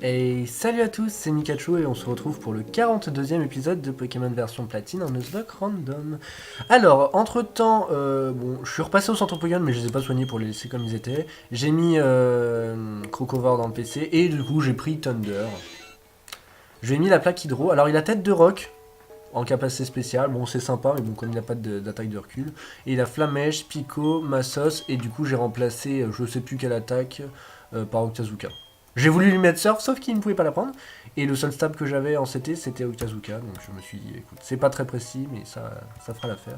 Et salut à tous, c'est Mikachu et on se retrouve pour le 42e épisode de Pokémon version platine en Nuzlocke Random. Alors, entre temps, bon, je suis repassé au centre Pokémon mais je les ai pas soignés pour les laisser comme ils étaient. J'ai mis Crocovore dans le PC et du coup j'ai pris Thunder. Je lui ai mis la plaque Hydro. Alors il a tête de roc en capacité spéciale, bon c'est sympa mais bon comme il n'a pas d'attaque de recul. Et il a Flamèche, Pico, Massos et du coup j'ai remplacé je sais plus quelle attaque par Octazooka. J'ai voulu lui mettre Surf, sauf qu'il ne pouvait pas la prendre. Et le seul stab que j'avais en CT, c'était Octazooka. Donc je me suis dit, écoute, c'est pas très précis, mais ça fera l'affaire.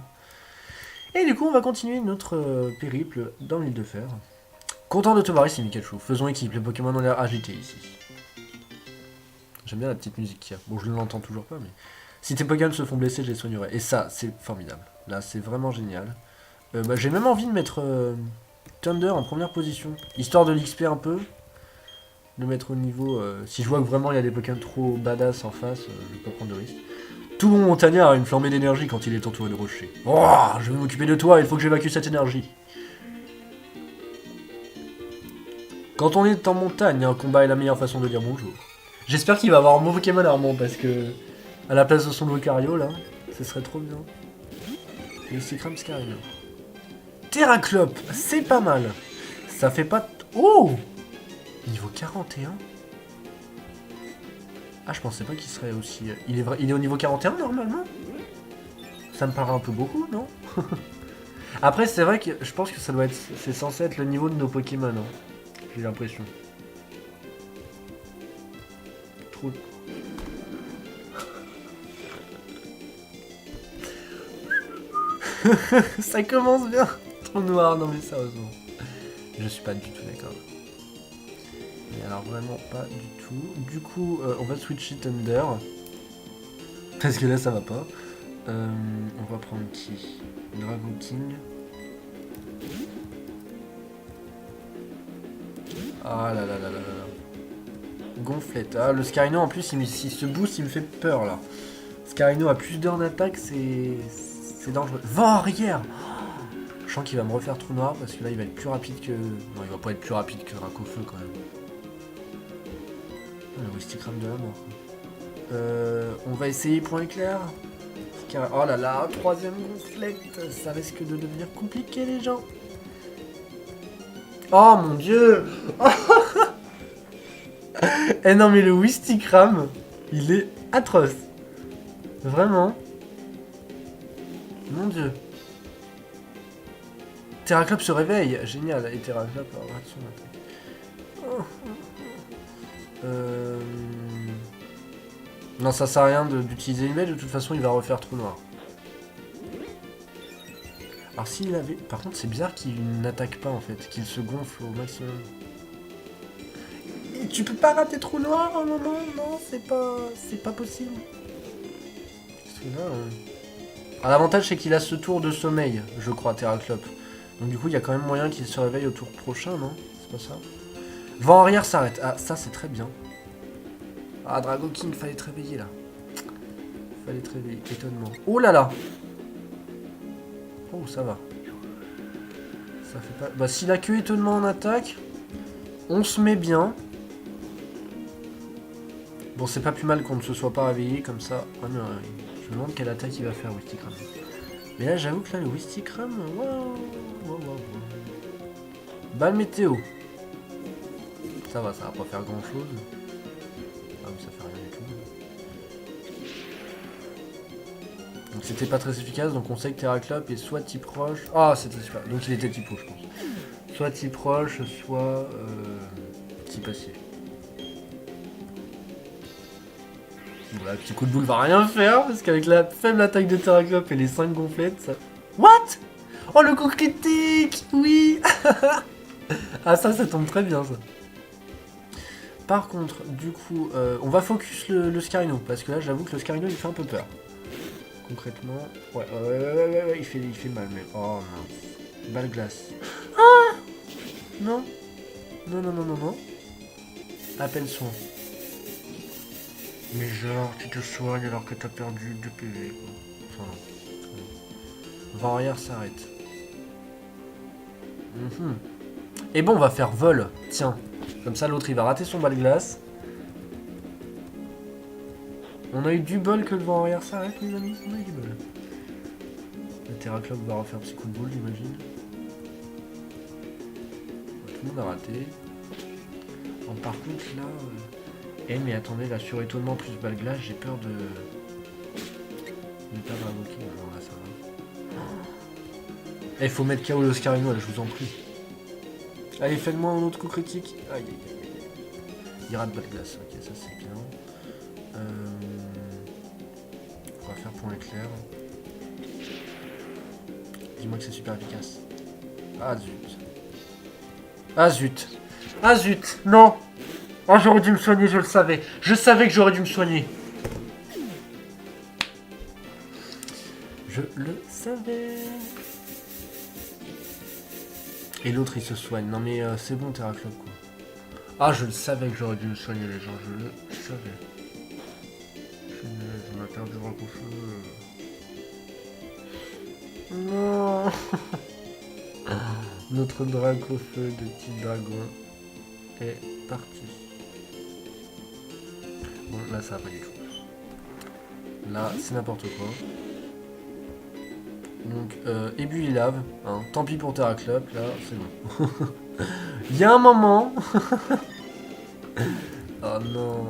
Et du coup, on va continuer notre périple dans l'île de Fer. Content de te voir ici, Mikachu. Faisons équipe, les Pokémon ont l'air agités ici. J'aime bien la petite musique qu'il y a. Bon, je ne l'entends toujours pas, mais... Si tes Pokémon se font blesser, je les soignerai. Et ça, c'est formidable. Là, c'est vraiment génial. J'ai même envie de mettre Thunder en première position. Histoire de l'XP un peu. De mettre au niveau. Si je vois que vraiment il y a des Pokémon trop badass en face, je vais pas prendre de risque. Tout bon montagnard a une flambée d'énergie quand il est entouré de rochers. Oh, je vais m'occuper de toi, il faut que j'évacue cette énergie. Quand on est en montagne, un combat est la meilleure façon de dire bonjour. J'espère qu'il va avoir mon Pokémon Armand parce que. À la place de son Lucario là, ce serait trop bien. Et c'est Scarino. Terraclope, c'est pas mal. Ça fait pas. Oh, niveau 41. Ah, je pensais pas qu'il serait aussi... Il est au niveau 41 normalement. Ça me paraît un peu beaucoup, non? Après, c'est vrai que je pense que ça doit être... C'est censé être le niveau de nos Pokémon, hein. J'ai l'impression. Trop... Ça commence bien. Trop noir, non mais sérieusement. Je suis pas du tout d'accord. Mais alors vraiment pas du tout. Du coup, on va switcher Thunder. Parce que là, ça va pas. On va prendre qui? Dragon King. Ah là là là là là là. Gonflette. Ah, le Scarino en plus, il se boost, il me fait peur là. Scarino a plus d'heures d'attaque, c'est dangereux. Vent arrière. Je sens qu'il va me refaire trou noir parce que là, il va être plus rapide que. Non, il va pas être plus rapide que Dracofeu quand même. Ah, le Wistikram de la mort. On va essayer point éclair. Oh là là, troisième gonflette, ça risque de devenir compliqué les gens. Oh mon dieu. Eh non mais le Wistikram, il est atroce. Vraiment. Mon dieu. Terraclope se réveille, génial. Et Terraclope rate son attaque. Non, ça sert à rien d'utiliser une bête, de toute façon il va refaire trou noir. Alors s'il avait... Par contre c'est bizarre qu'il n'attaque pas en fait, qu'il se gonfle au maximum. Et tu peux pas rater trou noir à un moment? Non, c'est pas possible. Parce que là... Alors, l'avantage c'est qu'il a ce tour de sommeil, je crois, Terraclope. Donc du coup il y a quand même moyen qu'il se réveille au tour prochain, non? C'est pas ça? Vent arrière s'arrête. Ah, ça c'est très bien. Ah, Drago King, fallait te réveiller là. Fallait te réveiller, étonnement. Oh là là. Oh, ça va. Ça fait pas... Bah, s'il a que étonnement en attaque, on se met bien. Bon, c'est pas plus mal qu'on ne se soit pas réveillé comme ça. Ah non, je me demande quelle attaque il va faire, Wistikram. Mais là, j'avoue que là, le Wistikram... Wow. Balle météo. Ça va pas faire grand chose. Ah oui, ça fait rien du tout. Donc c'était pas très efficace, donc on sait que Terraclope est soit type roche... Ah, c'était super. Donc il était type eau, je pense. Soit type roche, soit type acier. Voilà, petit coup de boule va rien faire, parce qu'avec la faible attaque de Terraclope et les 5 gonflettes, ça... What? Oh, le coup critique. Oui. Ah, ça tombe très bien, ça. Par contre, du coup, on va focus le Scarino, parce que là, j'avoue que le Scarino, il fait un peu peur. Concrètement, ouais, il fait mal, mais... Oh, non. Balle glace. Ah. Non. Non. Appel soin. Mais genre, tu te soignes alors que t'as perdu 2 PV, quoi. Enfin, non. Vent arrière s'arrête. Et bon, on va faire vol. Tiens. Comme ça, l'autre, il va rater son balle glace. On a eu du bol que le vent arrière s'arrête, les amis. On a eu du bol. Le Terraclope va refaire petit coup de boule, j'imagine. Tout le monde a raté. Bon, par contre, là... Eh, mais attendez, là, sur étonnement plus balle glace, j'ai peur de... Ne pas invoquer. Non, là, ça va. Eh, faut mettre KO l'Oscarino, là, je vous en prie. Allez, faites-moi un autre coup critique. Aïe, aïe, aïe, aïe. Il rate balle glace. Ok, ça, c'est bien. On va faire point éclair. Dis-moi que c'est super efficace. Ah, zut. Ah, zut. Ah, zut. Non. Oh, j'aurais dû me soigner, je le savais. Je savais que j'aurais dû me soigner. Je le savais. Et l'autre, il se soigne. Non, mais c'est bon, Terraclope, quoi. Ah, je le savais que j'aurais dû me soigner, les gens. Je le savais. On a perdu le roc au feu. Non. Notre drac au feu de petit dragon est parti. Bon, là, ça va pas du tout. Là, c'est n'importe quoi. Donc, Ébu et lave. Hein. Tant pis pour Terraclope, là, c'est bon. Il y a un moment... Oh non.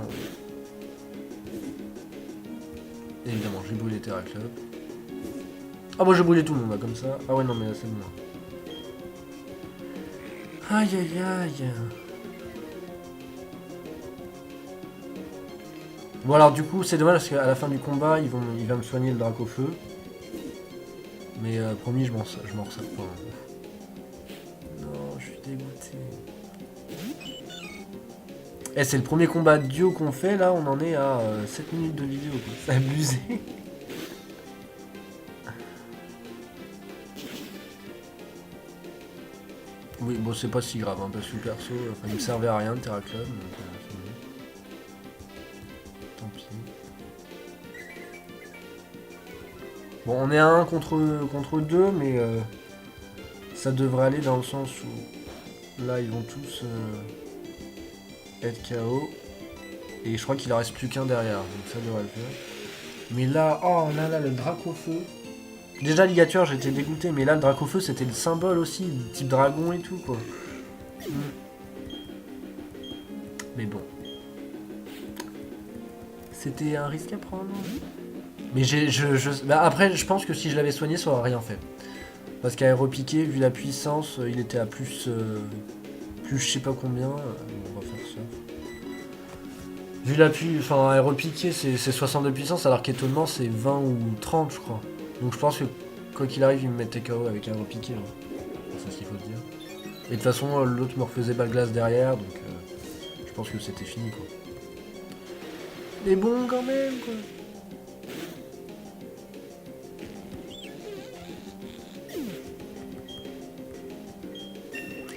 Évidemment, j'ai brûlé Terraclope. Ah bon, j'ai brûlé tout le monde, là, comme ça. Ah ouais, non, mais là, c'est bon. Aïe, aïe, aïe. Bon, alors, du coup, c'est dommage, parce qu'à la fin du combat, il va me soigner le drac au feu. Mais promis, je m'en ressors pas. Non, je suis dégoûté. Eh, c'est le premier combat de duo qu'on fait, là, on en est à 7 minutes de vidéo, quoi. C'est abusé. Oui, bon, c'est pas si grave, hein, parce que perso, enfin, il me servait à rien de Terraclope, donc c'est bon. Tant pis. Bon, on est à 1 contre 2, mais ça devrait aller dans le sens où là, ils vont tous être KO. Et je crois qu'il en reste plus qu'un derrière, donc ça devrait le faire. Mais là, oh là là, le drac au feu. Déjà, Ligature, j'étais dégoûté, mais là, le drac au feu, c'était le symbole aussi, le type dragon et tout, quoi. Mais bon. C'était un risque à prendre. Mais bah, après, je pense que si je l'avais soigné, ça aurait rien fait. Parce qu'aéropiqué, vu la puissance, il était à plus je sais pas combien. On va faire ça. Vu l'appui, enfin aéropiqué, c'est 62 puissance, alors qu'étonnement, c'est 20 ou 30, je crois. Donc je pense que quoi qu'il arrive, il me mettait KO avec aéropiqué. Hein. C'est ce qu'il faut dire. Et de toute façon, l'autre me refaisait balle glace derrière, donc je pense que c'était fini, quoi. Mais bon, quand même, quoi.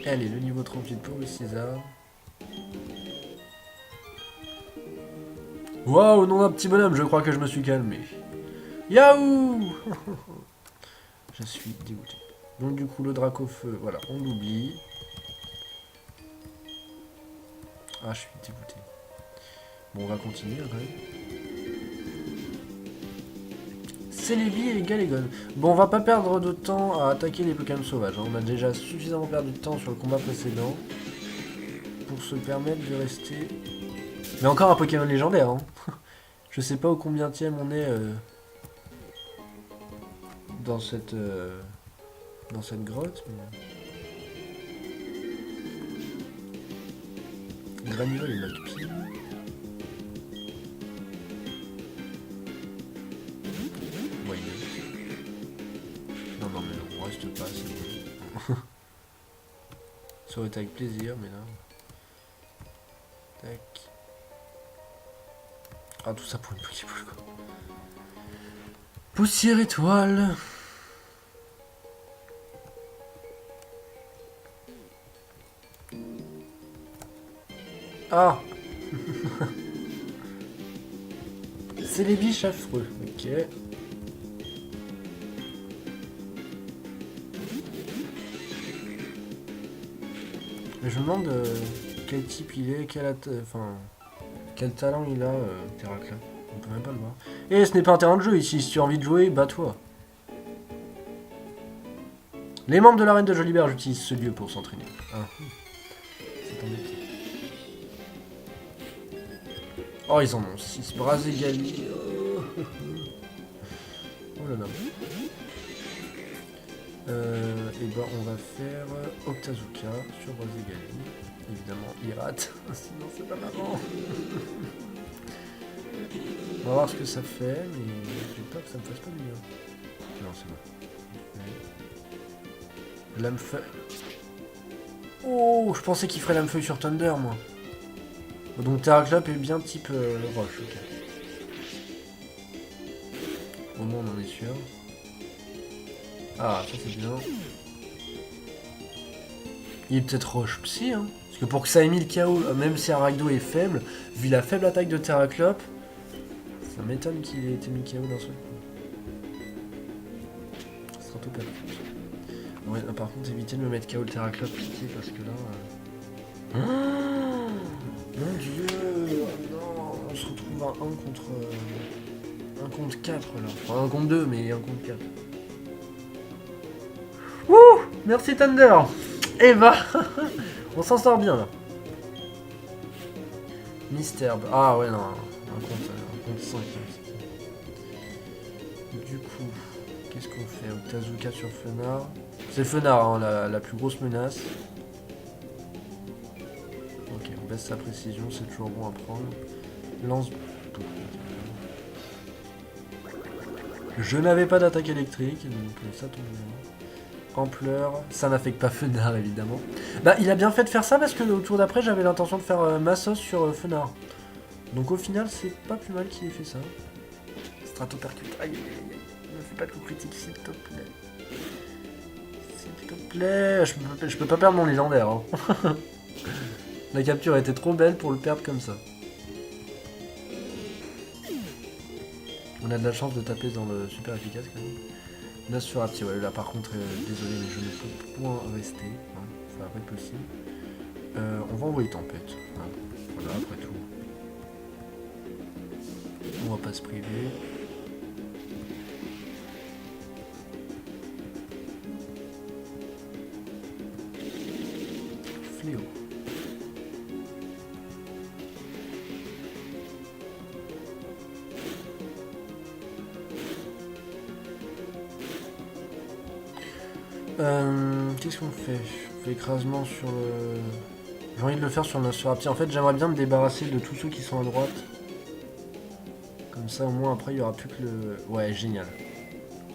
Allez, le niveau 38 pour le César. Waouh, non, un petit bonhomme, je crois que je me suis calmé. Yahoo. Je suis dégoûté. Donc du coup, le drac au feu, voilà, on l'oublie. Ah, je suis dégoûté. Bon, on va continuer, quand même. Celebi et Galégon. Bon, on va pas perdre de temps à attaquer les Pokémon sauvages. Hein. On a déjà suffisamment perdu de temps sur le combat précédent pour se permettre de rester... Mais encore un Pokémon légendaire. Hein. Je sais pas au combienième on est dans cette grotte. Mais... Granivol et Magpie. Non, non, mais on reste pas, c'est bon. Ça aurait été avec plaisir, mais là... Tac. Ah, tout ça pour une Pokéball, quoi. Poussière étoile. Ah. C'est les biches affreux, ok. Je me demande quel type il est, quel talent il a, Terraclope. On peut même pas le voir. Et ce n'est pas un terrain de jeu ici, si tu as envie de jouer, bats-toi. Les membres de l'arène de Jolibert utilisent ce lieu pour s'entraîner. Ah. C'est embêtant. Oh, ils en ont 6. Braségali. Oh là là. Et ben on va faire Octazuka sur Braségali. Évidemment, il rate. Sinon, c'est pas marrant. On va voir ce que ça fait, mais j'ai peur que ça me fasse pas du bien. Non, c'est bon. Lame feuille. Oh, je pensais qu'il ferait lame feuille sur Thunder, moi. Donc Terraclop est bien type roche, ok. Au moins on en est sûr. Ah, ça c'est bien. Il est peut-être roche psy, hein. Parce que pour que ça ait mis le KO, même si Arachdo est faible, vu la faible attaque de Terraclop, ça m'étonne qu'il ait été mis KO d'un seul coup. Stratopère. Ouais, par contre, évitez de me mettre KO le Terraclop, pitié, parce que là... Mon dieu! Non, on se retrouve à 1 contre... 1 contre 4 là. Enfin, 1 contre 2, mais 1 contre 4. Wouh! Merci Thunder! Eh bah! On s'en sort bien là. Mystère. Ah ouais, non. 1 contre 5. Du coup, qu'est-ce qu'on fait? Octazuka sur Fenard. C'est Fenard, hein, la plus grosse menace. Ok, on baisse sa précision, c'est toujours bon à prendre. Lance tout. Je n'avais pas d'attaque électrique, donc ça tombe bien. Ampleur, ça n'affecte pas Fenard évidemment. Bah il a bien fait de faire ça parce que au tour d'après j'avais l'intention de faire Massos sur Fenard. Donc au final c'est pas plus mal qu'il ait fait ça. Stratopercute, aïe aïe aïe, ne fais pas de coup critique s'il te plaît. S'il te plaît, je peux pas perdre mon légendaire. Hein. La capture était trop belle pour le perdre comme ça. On a de la chance de taper dans le super efficace quand même. Nosferatu, ouais, là par contre, désolé, mais je ne peux point rester. Hein, ça va pas être possible. On va envoyer Tempête. Hein, voilà, après tout. On va pas se priver. Fléau. Qu'est-ce qu'on fait? On fait écrasement sur le... J'ai envie de le faire sur le Nosferatu. En fait, j'aimerais bien me débarrasser de tous ceux qui sont à droite. Comme ça, au moins, après, il n'y aura plus que le... Ouais, génial.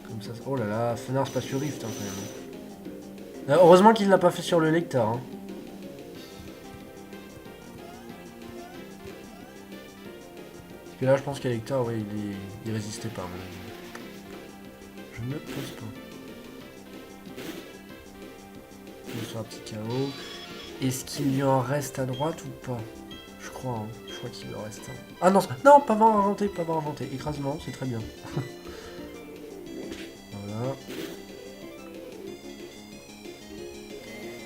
Comme ça... Oh là là, Fenard Spatial Rift, hein, quand même. Heureusement qu'il ne l'a pas fait sur le lecteur. Hein. Parce que là, je pense qu'à lecteur, ouais, il résistait pas. Je ne pense pas. Sur un petit chaos. Est-ce qu'il lui en reste à droite ou pas? Je crois, hein. Je crois qu'il lui en reste un. Ah non, non, pas vent argenté, pas vent argenté. Écrasement, c'est très bien. Voilà.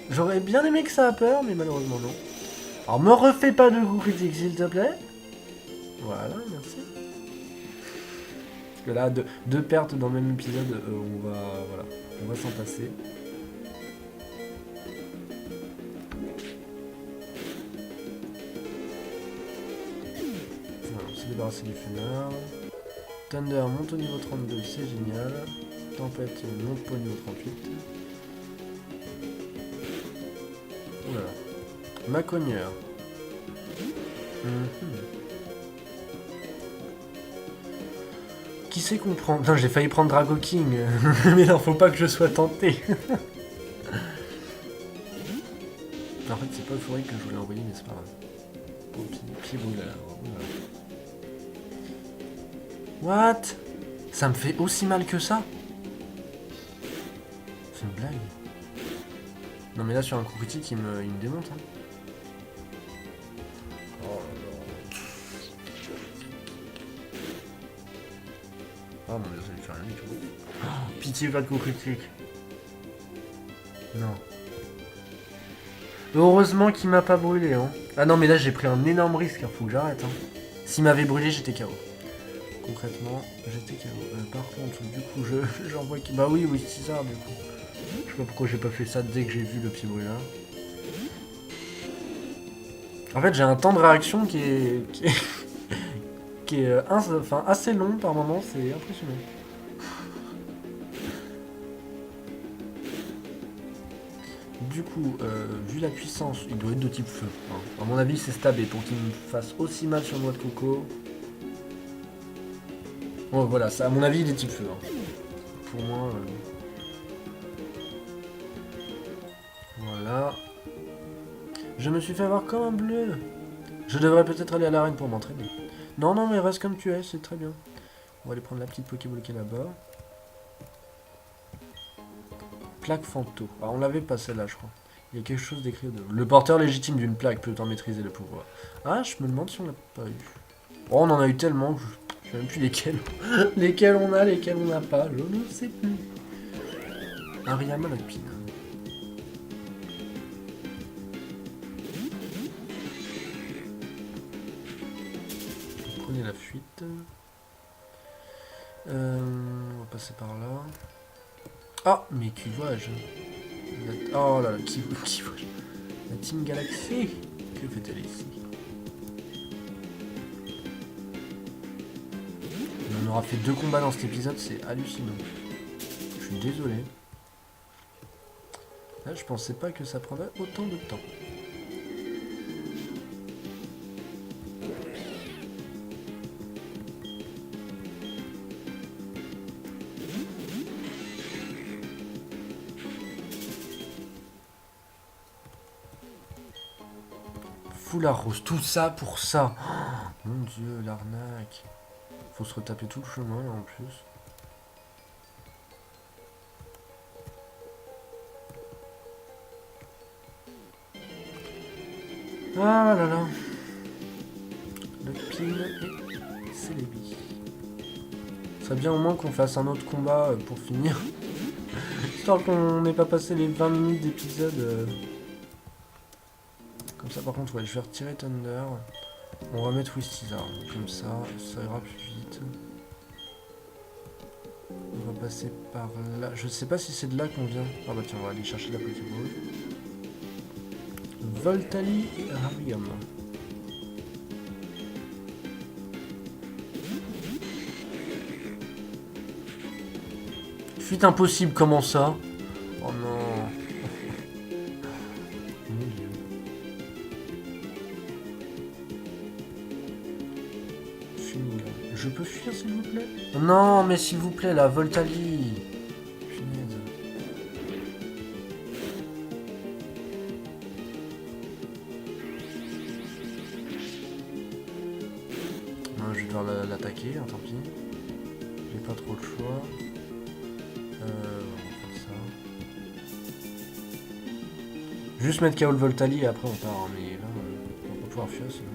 J'aurais bien aimé que ça a peur, mais malheureusement non. Alors me refais pas de coups critiques s'il te plaît. Voilà, merci. Parce que là, deux pertes dans le même épisode, on va s'en passer. Débarrasser du Fenard. Thunder monte au niveau 32, c'est génial. Tempête monte au niveau 38. Oula. Macogneur. Qui c'est qu'on prend? Putain, j'ai failli prendre Drago King. Mais non, faut pas que je sois tenté. En fait, c'est pas euphorique que je voulais envoyer, mais c'est pas grave. Oh, pied brûleur. What? Ça me fait aussi mal que ça? C'est une blague. Non mais là sur un coup critique il me démonte. Hein. Oh là là. Oh mon dieu, ça lui fait rien du tout. Oh, pitié, pas de coup critique. Non. Heureusement qu'il m'a pas brûlé. Hein. Ah non mais là j'ai pris un énorme risque, il faut que j'arrête. Hein. S'il m'avait brûlé j'étais KO. concrètement, j'étais KO. Par contre, du coup, j'envoie... Bah oui, César, du coup. Je sais pas pourquoi j'ai pas fait ça dès que j'ai vu le petit brûleur. En fait, j'ai un temps de réaction qui est enfin, assez long par moment, c'est impressionnant. Du coup, vu la puissance, il doit être de type feu. Hein. À mon avis, c'est stabé pour qu'il me fasse aussi mal sur noix de coco. Bon, voilà, ça, à mon avis, il est type feu. Hein. Pour moi... Voilà. Je me suis fait avoir comme un bleu. Je devrais peut-être aller à l'arène pour m'entraîner. Non, non, mais reste comme tu es, c'est très bien. On va aller prendre la petite Pokéball qui est là-bas. Plaque Fanto. Ah, on l'avait pas celle-là, je crois. Il y a quelque chose d'écrit de... Le porteur légitime d'une plaque peut en maîtriser le pouvoir. Ah, je me demande si on l'a pas eu. Oh, on en a eu tellement que je sais même plus lesquels. Lesquels on a, lesquels on n'a pas. Je ne sais plus. Ariama Lopine. Prenez la fuite. On va passer par là. Ah, mais qui vois-je? Oh là là, qui vois-je? La Team Galaxy. Que fait-elle ici? On aura fait 2 combats dans cet épisode, c'est hallucinant. Je suis désolé. Là, je pensais pas que ça prendrait autant de temps. Foulard rose, tout ça pour ça. Oh, mon dieu, l'arnaque. Faut se retaper tout le chemin là en plus. Ah là là. Le pin et Celebi. Ce serait bien au moins qu'on fasse un autre combat pour finir. Histoire qu'on n'ait pas passé les 20 minutes d'épisode. Comme ça par contre, ouais, je vais retirer Thunder. On va mettre Wistizar. Comme ça ira plus vite. On va passer par là. Je sais pas si c'est de là qu'on vient. Ah bah tiens, on va aller chercher la Pokéball. Voltali et Hariyama. Fuite impossible, comment ça? Oh non. Mon dieu. Fini. Je peux fuir s'il vous plaît? Non, mais s'il vous plaît, la Voltali. Punaise. Non, je vais devoir l'attaquer, hein, tant pis. J'ai pas trop le choix. On va faire ça. Juste mettre KO le Voltali et après on part, hein, mais là, on va pas pouvoir fuir sinon.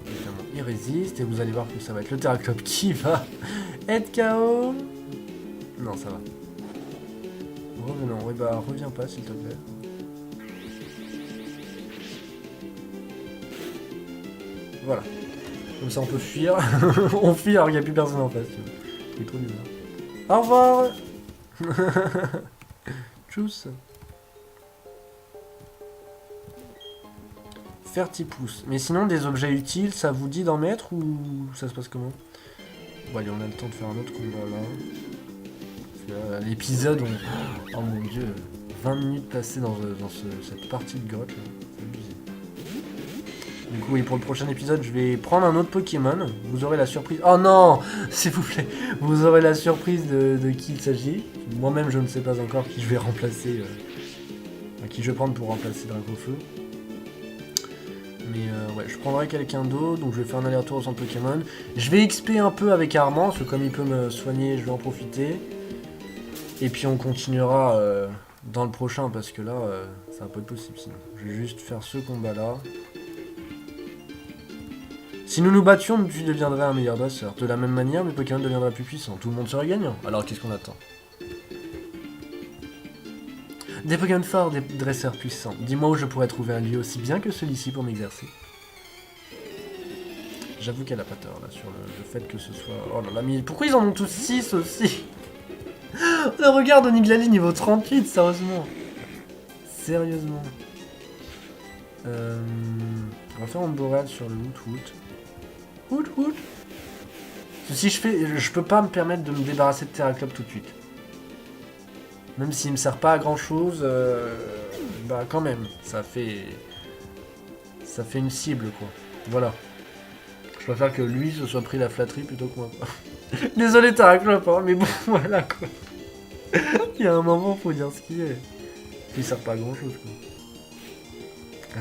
Évidemment, il résiste et vous allez voir que ça va être le Terraclope qui va être KO. Non, ça va. Revenons, oui, bah reviens pas s'il te plaît. Voilà. Comme ça on peut fuir. On fuit alors qu'il n'y a plus personne en face. C'est trop bizarre. Au revoir. Tchuss. Fertipousse. Mais sinon des objets utiles, ça vous dit d'en mettre ou ça se passe comment? Bon allez, on a le temps de faire un autre combat là. L'épisode, oh mon dieu, 20 minutes passées dans cette partie de grotte là. C'est abusé. Du coup, oui, pour le prochain épisode, je vais prendre un autre Pokémon. Vous aurez la surprise... Oh non, s'il vous plaît. Vous aurez la surprise de qui il s'agit. Moi-même, je ne sais pas encore qui je vais remplacer. Qui je vais prendre pour remplacer Dracofeu. Mais ouais, je prendrai quelqu'un d'autre. Donc je vais faire un aller-retour au centre Pokémon. Je vais XP un peu avec Armand. Parce que comme il peut me soigner, je vais en profiter. Et puis on continuera dans le prochain. Parce que là, ça va pas être possible sinon. Je vais juste faire ce combat-là. Si nous nous battions, tu deviendrais un meilleur dresseur. De la même manière, mes Pokémon deviendraient plus puissants. Tout le monde serait gagnant. Alors qu'est-ce qu'on attend? Des Pokémon forts, des dresseurs puissants. Dis-moi où je pourrais trouver un lieu aussi bien que celui-ci pour m'exercer. J'avoue qu'elle a pas tort là sur le fait que ce soit... Oh là là, mais pourquoi ils en ont tous 6 aussi? On regarde Oniglali niveau 38, sérieusement. Sérieusement. On va faire un Boréal sur le Woot. Si je peux pas me permettre de me débarrasser de Terraclope tout de suite. Même s'il me sert pas à grand chose, bah quand même, ça fait une cible quoi. Voilà. Je préfère que lui se soit pris la flatterie plutôt que moi. Désolé Terraclope, hein, mais bon voilà quoi. Il y a un moment faut dire ce qu'il est. Il sert pas à grand chose quoi.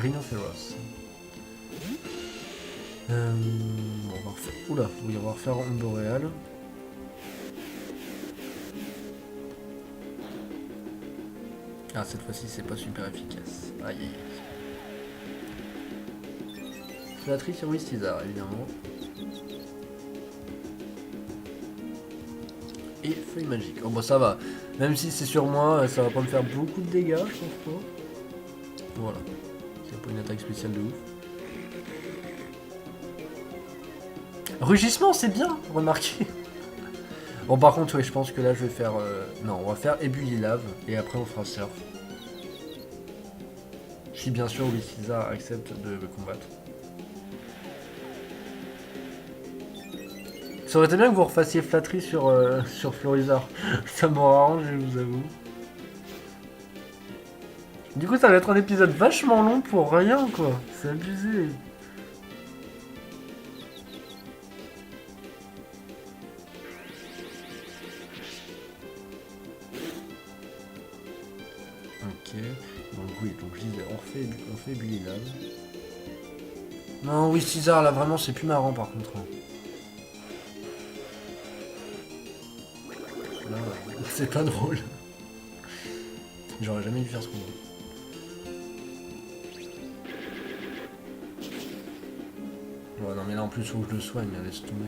Rhinophéros. Bon, on va refaire... Oula, oui, on va refaire un Boréal. Ah, cette fois-ci, c'est pas super efficace. Aïe aïe aïe. Flatterie sur Wistizar, évidemment. Et feuille magique. Oh, bah ça va. Même si c'est sur moi, ça va pas me faire beaucoup de dégâts, je pense pas. Voilà. C'est pas une attaque spéciale de ouf. Rugissement, c'est bien, remarquez. Bon, par contre, ouais, je pense que là, je vais faire... Non, on va faire ébullier lave, et après, on fera surf. Si, bien sûr, Wistizar accepte de me combattre. Ça aurait été bien que vous refassiez flatterie sur, sur Florizard. Ça m'aurait arrangé, je vous avoue. Du coup, ça va être un épisode vachement long pour rien, quoi. C'est abusé. Ok. Donc oui, donc je disais, on fait Bully Lave. Non, oui, César, là, vraiment, c'est plus marrant, par contre. Là, c'est pas drôle. J'aurais jamais dû faire ce combat. Ouais, non, mais là, en plus, faut que je le soigne, laisse tomber.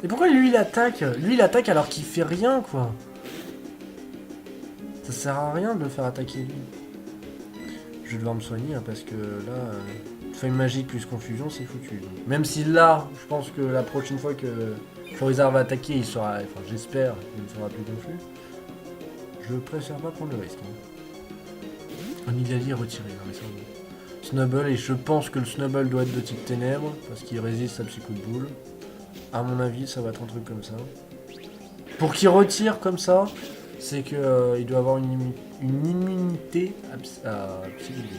Et pourquoi lui, il attaque? Lui, il attaque alors qu'il fait rien, quoi. Ça sert à rien de le faire attaquer, lui. Je vais devoir me soigner, hein, parce que là... feuille magique plus confusion, c'est foutu. Donc. Même si là, je pense que la prochaine fois que Florizard va attaquer, il sera... Enfin, j'espère qu'il ne sera plus confus. Je préfère pas prendre le risque. Hein. Oniglali est retiré, non mais ça... Snubble, et je pense que le Snubble doit être de type ténèbres, parce qu'il résiste à Psycho de boule. À mon avis, ça va être un truc comme ça. Pour qu'il retire comme ça, c'est que il doit avoir une immunité à Psycho de boule.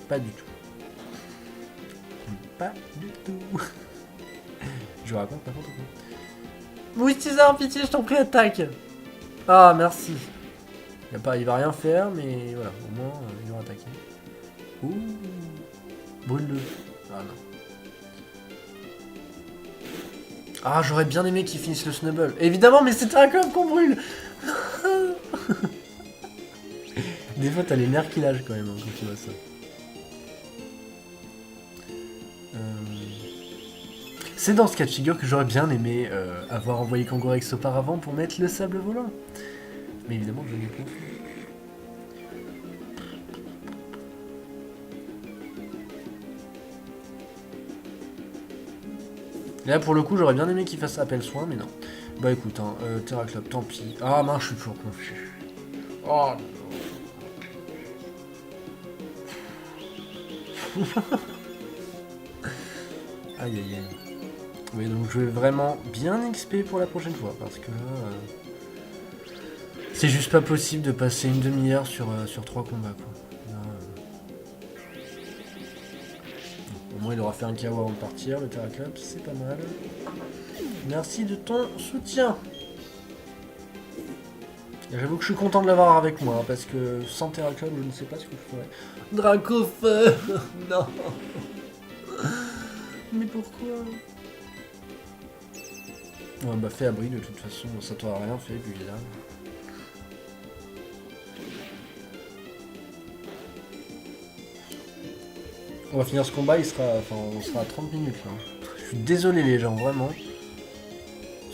Pas du tout. Pas du tout. Je raconte n'importe quoi. Oui, César, pitié, je t'en prie, attaque. Ah, merci. Il va rien faire, mais voilà, au moins, il va attaquer. Ouh. Brûle-le. Ah non. Ah, j'aurais bien aimé qu'il finisse le Snubble. Évidemment, mais c'était un club qu'on brûle. Des fois, t'as les nerfs qui lâchent quand même hein, quand tu vois ça. C'est dans ce cas de figure que j'aurais bien aimé avoir envoyé Kangorex auparavant pour mettre le sable volant. Mais évidemment, je n'ai pas fait. Et là, pour le coup, j'aurais bien aimé qu'il fasse appel soin, mais non. Bah écoute, hein, Terraclope, tant pis. Ah mince, je suis toujours confus. Oh aïe aïe aïe. Oui, donc je vais vraiment bien XP pour la prochaine fois, parce que là... c'est juste pas possible de passer une demi-heure sur 3 combats, quoi. Là, au moins, il aura fait un KO avant de partir, le Terraclope, c'est pas mal. Merci de ton soutien. J'avoue que je suis content de l'avoir avec moi, parce que sans Terraclope, je ne sais pas ce que je ferais. Dracofeu. Non. Mais pourquoi? Ouais, bah fais abri de toute façon, ça t'aura rien fait, puis là. On va finir ce combat, on sera à 30 minutes là. Je suis désolé les gens, vraiment.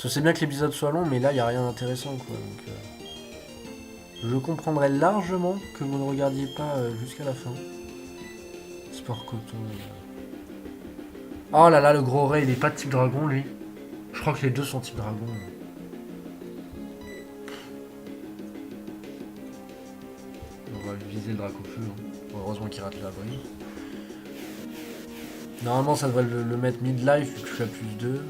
Ça c'est bien que l'épisode soit long, mais là, il n'y a rien d'intéressant, quoi. Donc, je comprendrais largement que vous ne regardiez pas jusqu'à la fin. Sport coton. Oh là là, le gros ray, il est pas de type dragon, lui. Je crois que les deux sont type dragon. On va viser le Dracofeu. Hein. Heureusement qu'il rate l'abri. Normalement, ça devrait le mettre mid-life vu que je suis à plus 2.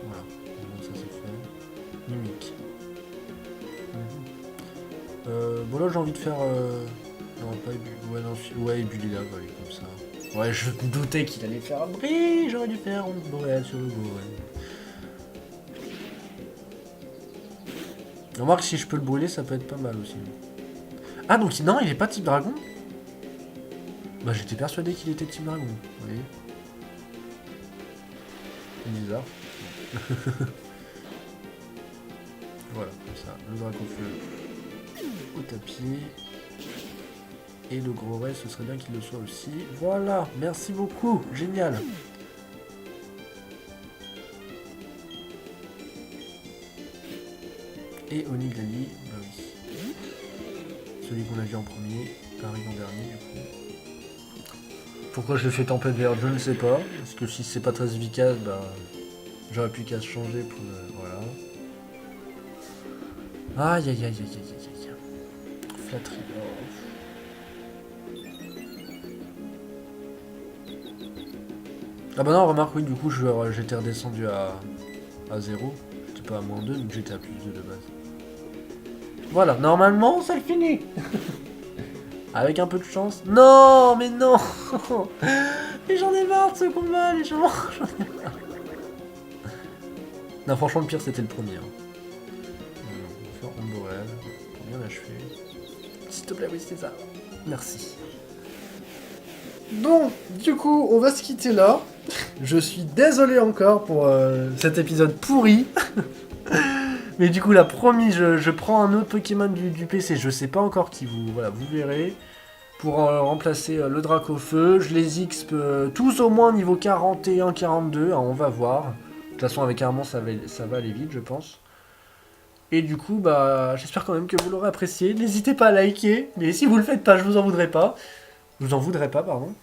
Voilà. Bon, ça c'est fait. Mimique. Bon, là, j'ai envie de faire. Non, pas Ébully. Ouais, non, ouais, Ébully là, allez, comme ça. Ouais, je me doutais qu'il allait faire un bris. J'aurais dû faire un boréal sur le go, ouais. Remarque, si je peux le brûler, ça peut être pas mal aussi. Ah, donc non, il est pas type dragon? Bah, j'étais persuadé qu'il était type dragon. Vous voyez? C'est bizarre. Voilà, comme ça. Le Dracofeu au tapis. Et le gros ray, ce serait bien qu'il le soit aussi. Voilà, merci beaucoup. Génial. Et Oniglali, bah oui. Celui qu'on a vu en premier arrive en dernier, du coup. Pourquoi je le fais tempête verte, je ne sais pas. Parce que si c'est pas très efficace, bah... j'aurais plus qu'à se changer pour... voilà. Aïe aïe aïe aïe aïe aïe aïe. Flatterie. Ah bah non, remarque, oui, du coup, j'étais redescendu à 0. J'étais pas à -2, donc j'étais à +2 de base. Voilà, normalement, ça le finit. Avec un peu de chance. Non, mais non. Mais j'en ai marre de ce combat, les gens. J'en ai marre. Non, franchement, le pire, c'était le premier. Hein. On va faire Ombre Boréal pour bien l'achever. S'il te plaît, oui, c'est ça. Merci. Bon, du coup, on va se quitter là. Je suis désolé encore pour cet épisode pourri. Mais du coup, là, promis, je prends un autre Pokémon du PC. Je sais pas encore qui, voilà, vous verrez. Pour remplacer le Dracofeu. Je les XP tous au moins niveau 41, 42. Hein, on va voir. De toute façon, avec Armand, ça va aller vite, je pense. Et du coup, bah, j'espère quand même que vous l'aurez apprécié. N'hésitez pas à liker. Mais si vous le faites pas, je vous en voudrais pas. Je vous en voudrais pas, pardon.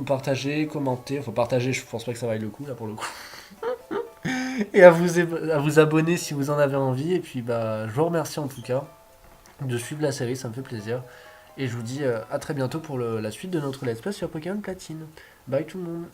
Partager, commenter. Enfin, partager, je pense pas que ça vaille le coup, là, pour le coup. Et à vous abonner si vous en avez envie. Et puis, bah, je vous remercie en tout cas de suivre la série, ça me fait plaisir. Et je vous dis à très bientôt pour la suite de notre let's play sur Pokémon Platine. Bye tout le monde.